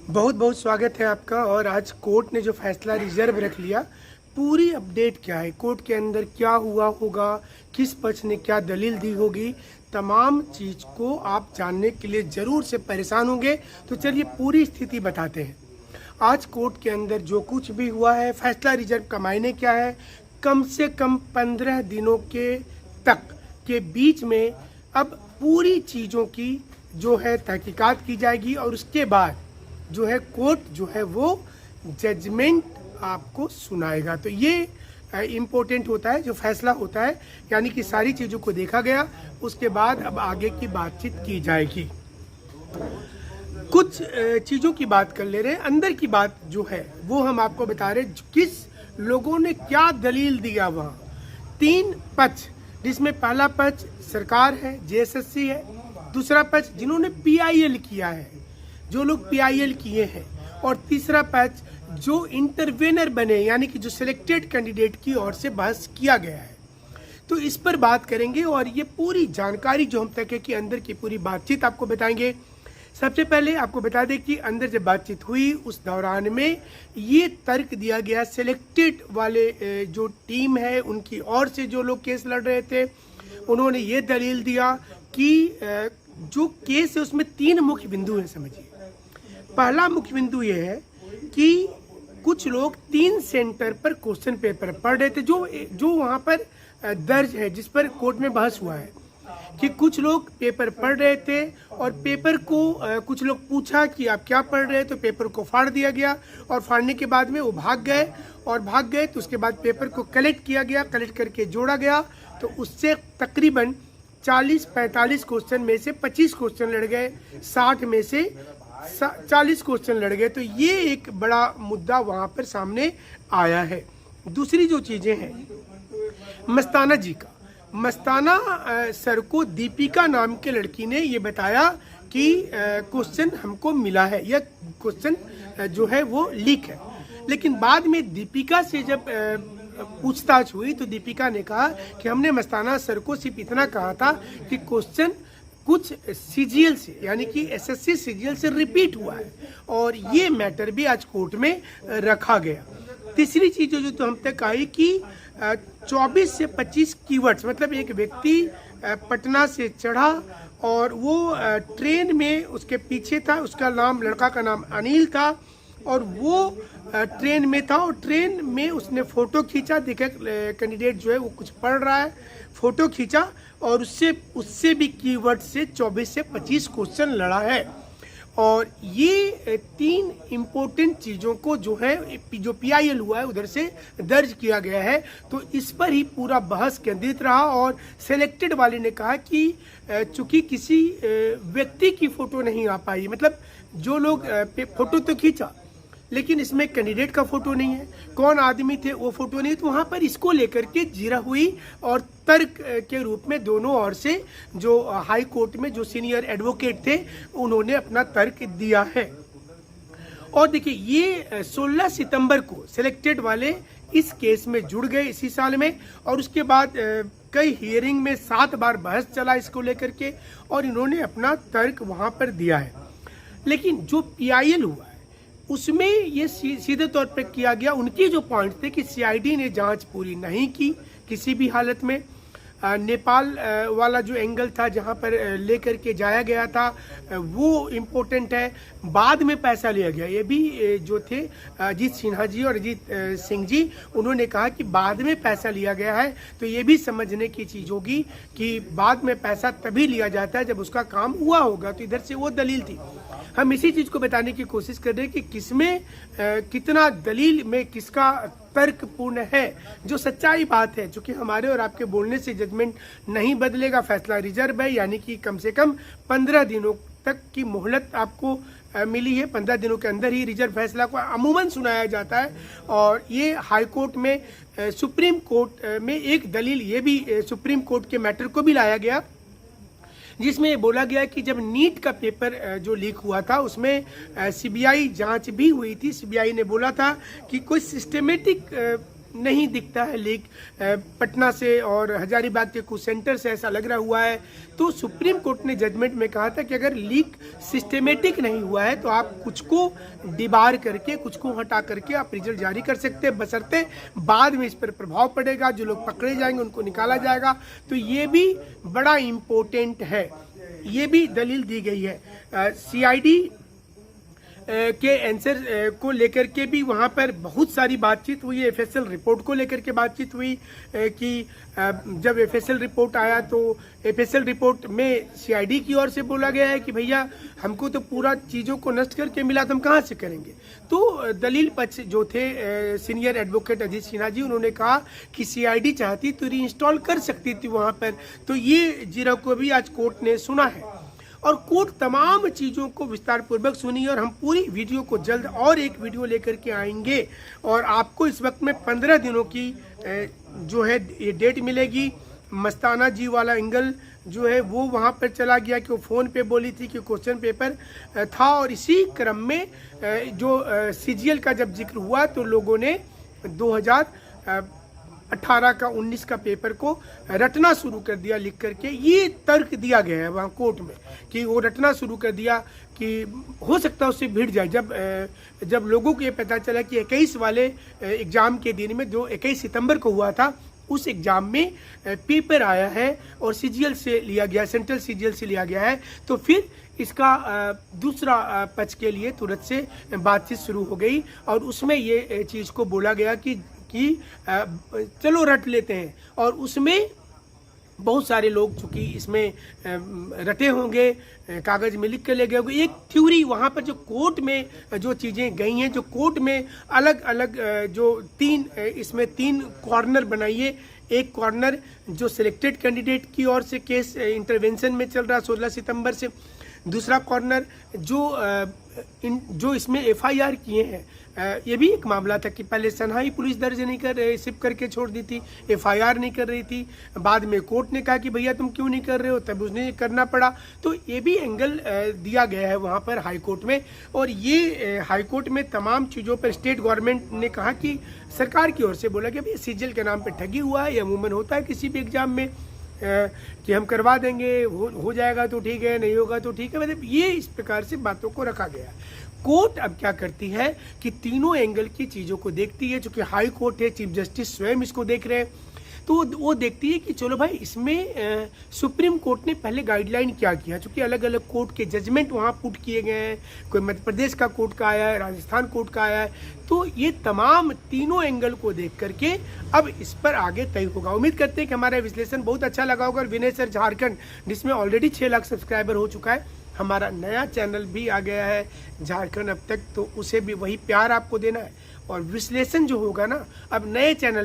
बहुत बहुत स्वागत है आपका। और आज कोर्ट ने जो फैसला रिजर्व रख लिया, पूरी अपडेट क्या है, कोर्ट के अंदर क्या हुआ होगा, किस पक्ष ने क्या दलील दी होगी, तमाम चीज़ को आप जानने के लिए ज़रूर से परेशान होंगे। तो चलिए पूरी स्थिति बताते हैं। आज कोर्ट के अंदर जो कुछ भी हुआ है, फैसला रिजर्व का मायने क्या है, कम से कम 15 दिनों के तक के बीच में अब पूरी चीज़ों की जो है तहकीकात की जाएगी और उसके बाद जो है कोर्ट जो है वो जजमेंट आपको सुनाएगा। तो ये इम्पोर्टेंट होता है, जो फैसला होता है, यानी कि सारी चीज़ों को देखा गया, उसके बाद अब आगे की बातचीत की जाएगी। कुछ चीज़ों की बात कर ले रहे हैं, अंदर की बात जो है वो हम आपको बता रहे हैं, किस लोगों ने क्या दलील दिया। वहाँ 3 पक्ष, जिसमें पहला पक्ष सरकार है, जेएसएससी है, दूसरा पक्ष जिन्होंने पीआईएल किया है, जो लोग पीआईएल किए हैं, और तीसरा पक्ष जो इंटरवेनर बने, यानी कि जो सिलेक्टेड कैंडिडेट की ओर से बहस किया गया है। तो इस पर बात करेंगे और ये पूरी जानकारी जो हम तक है कि अंदर की पूरी बातचीत आपको बताएंगे। सबसे पहले आपको बता दें कि अंदर जब बातचीत हुई उस दौरान में ये तर्क दिया गया, सिलेक्टेड वाले जो टीम है उनकी ओर से जो लोग केस लड़ रहे थे, उन्होंने ये दलील दिया कि जो केस है उसमें 3 मुख्य बिंदु हैं। समझिए, पहला मुख्य बिंदु ये है कि कुछ लोग 3 सेंटर पर क्वेश्चन पेपर पढ़ रहे थे, जो वहाँ पर दर्ज है, जिस पर कोर्ट में बहस हुआ है कि कुछ लोग पेपर पढ़ रहे थे और पेपर को कुछ लोग पूछा कि आप क्या पढ़ रहे हैं, तो पेपर को फाड़ दिया गया और फाड़ने के बाद में वो भाग गए तो उसके बाद पेपर को कलेक्ट किया गया, कलेक्ट करके जोड़ा गया, तो उससे तकरीबन 40-45 क्वेश्चन में से 25 क्वेश्चन लड़ गए, 60 में से 40 क्वेश्चन लड़ गए। तो ये एक बड़ा मुद्दा वहाँ पर सामने आया है। दूसरी जो चीज़ें हैं, मस्ताना जी का, मस्ताना सर को दीपिका नाम के लड़की ने ये बताया कि क्वेश्चन हमको मिला है, यह क्वेश्चन जो है वो लीक है। लेकिन बाद में दीपिका से जब पूछताछ हुई तो दीपिका ने कहा कि हमने मस्ताना सर को सिर्फ इतना कहा था कि क्वेश्चन कुछ सीजीएल से, यानी कि एसएससी सीजीएल से रिपीट हुआ है, और ये मैटर भी आज कोर्ट में रखा गया। तीसरी चीज़ जो तो हम तक आई कि 24 से 25 कीवर्ड्स, मतलब एक व्यक्ति पटना से चढ़ा और वो ट्रेन में उसके पीछे था, उसका नाम, लड़का का नाम अनिल था, और वो ट्रेन में था और ट्रेन में उसने फ़ोटो खींचा, देखा कैंडिडेट जो है वो कुछ पढ़ रहा है, फ़ोटो खींचा और उससे भी कीवर्ड से 24 से 25 क्वेश्चन लड़ा है। और ये 3 इम्पोर्टेंट चीज़ों को जो है, जो पीआईएल हुआ है उधर से दर्ज किया गया है। तो इस पर ही पूरा बहस केंद्रित रहा और सिलेक्टेड वाले ने कहा कि चूंकि किसी व्यक्ति की फ़ोटो नहीं आ पाई, मतलब जो लोग फ़ोटो तो खींचा लेकिन इसमें कैंडिडेट का फोटो नहीं है, कौन आदमी थे वो फोटो नहीं, तो वहाँ पर इसको लेकर के जीरा हुई और तर्क के रूप में दोनों ओर से जो हाई कोर्ट में जो सीनियर एडवोकेट थे उन्होंने अपना तर्क दिया है। और देखिए, ये 16 सितंबर को सिलेक्टेड वाले इस केस में जुड़ गए इसी साल में, और उसके बाद कई हियरिंग में 7 बार बहस चला इसको लेकर के, और इन्होंने अपना तर्क वहाँ पर दिया है। लेकिन जो पीआईएल हुआ है उसमें ये सीधे तौर पर किया गया, उनकी जो पॉइंट थे कि सीआईडी ने जांच पूरी नहीं की किसी भी हालत में, नेपाल वाला जो एंगल था जहां पर लेकर के जाया गया था वो इम्पोर्टेंट है, बाद में पैसा लिया गया, ये भी जो थे अजीत सिन्हा जी और अजीत सिंह जी, उन्होंने कहा कि बाद में पैसा लिया गया है। तो ये भी समझने की चीज़ होगी कि बाद में पैसा तभी लिया जाता है जब उसका काम हुआ होगा। तो इधर से वो दलील थी। हम इसी चीज़ को बताने की कोशिश कर रहे हैं कि किसमें कितना दलील में किसका तर्कपूर्ण है, जो सच्चाई बात है। चूँकि हमारे और आपके बोलने से जजमेंट नहीं बदलेगा, फैसला रिजर्व है, यानी कि कम से कम 15 दिनों तक की मोहलत आपको मिली है। 15 दिनों के अंदर ही रिजर्व फैसला को अमूमन सुनाया जाता है। और ये हाई कोर्ट में, सुप्रीम कोर्ट में एक दलील ये भी सुप्रीम कोर्ट के मैटर को भी लाया गया, जिसमें ये बोला गया कि जब नीट का पेपर जो लीक हुआ था उसमें सीबीआई जांच भी हुई थी। सीबीआई ने बोला था कि कोई सिस्टमेटिक नहीं दिखता है लीक पटना से और हजारीबाग के कुछ सेंटर से ऐसा लग रहा हुआ है। तो सुप्रीम कोर्ट ने जजमेंट में कहा था कि अगर लीक सिस्टमेटिक नहीं हुआ है तो आप कुछ को डिबार करके, कुछ को हटा करके आप रिजल्ट जारी कर सकते हैं, बशर्ते बाद में इस पर प्रभाव पड़ेगा, जो लोग पकड़े जाएंगे उनको निकाला जाएगा। तो ये भी बड़ा इम्पोर्टेंट है, ये भी दलील दी गई है। CID के आंसर को लेकर के भी वहाँ पर बहुत सारी बातचीत हुई है। FSL रिपोर्ट को लेकर के बातचीत हुई कि जब FSL रिपोर्ट आया तो FSL रिपोर्ट में CID की ओर से बोला गया है कि भैया हमको तो पूरा चीज़ों को नष्ट करके मिला, तो हम कहाँ से करेंगे। तो दलील पक्ष जो थे सीनियर एडवोकेट अजीत सिन्हा जी, उन्होंने कहा कि CID चाहती तो रीइंस्टॉल कर सकती थी वहाँ पर। तो ये जीरो को भी आज कोर्ट ने सुना है और कोर्ट तमाम चीज़ों को विस्तार पूर्वक सुनी। और हम पूरी वीडियो को जल्द और एक वीडियो लेकर के आएंगे और आपको इस वक्त में 15 दिनों की जो है ये डेट मिलेगी। मस्ताना जी वाला एंगल जो है वो वहाँ पर चला गया कि वो फ़ोन पे बोली थी कि क्वेश्चन पेपर था, और इसी क्रम में जो CGL का जब जिक्र हुआ तो लोगों ने 2018 का 19 का पेपर को रटना शुरू कर दिया लिख करके। ये तर्क दिया गया है वहाँ कोर्ट में कि वो रटना शुरू कर दिया कि हो सकता है उससे भिड़ जाए। जब लोगों को ये पता चला कि 21 वाले एग्ज़ाम के दिन में, जो 21 सितंबर को हुआ था, उस एग्ज़ाम में पेपर आया है और CGL से लिया गया, सेंट्रल CGL से लिया गया है, तो फिर इसका दूसरा पक्ष के लिए तुरंत से बातचीत शुरू हो गई और उसमें ये चीज़ को बोला गया कि चलो रट लेते हैं। और उसमें बहुत सारे लोग चूँकि इसमें रटे होंगे, कागज़ में लिख के ले गए होंगे। एक थ्योरी वहाँ पर जो कोर्ट में जो चीज़ें गई हैं, जो कोर्ट में अलग अलग जो इसमें 3 कॉर्नर बनाइए। एक कॉर्नर जो सिलेक्टेड कैंडिडेट की ओर से केस इंटरवेंशन में चल रहा 16 सितंबर से, दूसरा कॉर्नर जो इसमें FIR किए हैं। ये भी एक मामला था कि पहले सनहाई पुलिस दर्ज नहीं कर सिप करके छोड़ दी थी, FIR नहीं कर रही थी, बाद में कोर्ट ने कहा कि भैया तुम क्यों नहीं कर रहे हो, तब उसने करना पड़ा। तो ये भी एंगल दिया गया है वहाँ पर हाई कोर्ट में। और ये हाई कोर्ट में तमाम चीज़ों पर स्टेट गवर्नमेंट ने कहा कि सरकार की ओर से बोला कि भाई CGL के नाम पर ठगी हुआ है, ये अमूमन होता है किसी भी एग्जाम में कि हम करवा देंगे, हो जाएगा तो ठीक है, नहीं होगा तो ठीक है। मतलब ये इस प्रकार से बातों को रखा गया। कोर्ट अब क्या करती है कि तीनों एंगल की चीज़ों को देखती है। चूँकि हाई कोर्ट है, चीफ जस्टिस स्वयं इसको देख रहे हैं, तो वो देखती है कि चलो भाई इसमें सुप्रीम कोर्ट ने पहले गाइडलाइन क्या किया। चूँकि अलग अलग कोर्ट के जजमेंट वहाँ पुट किए गए हैं, कोई मध्य प्रदेश का कोर्ट का आया है, राजस्थान कोर्ट का आया है, तो ये तमाम तीनों एंगल को देख करके अब इस पर आगे तय होगा। उम्मीद करते हैं कि हमारा विश्लेषण बहुत अच्छा लगा होगा। विनय सर झारखंड, जिसमें ऑलरेडी 6 लाख सब्सक्राइबर हो चुका है, हमारा नया चैनल भी आ गया है झारखंड अब तक, तो उसे भी वही प्यार आपको देना है। और विश्लेषण जो होगा ना अब नए चैनल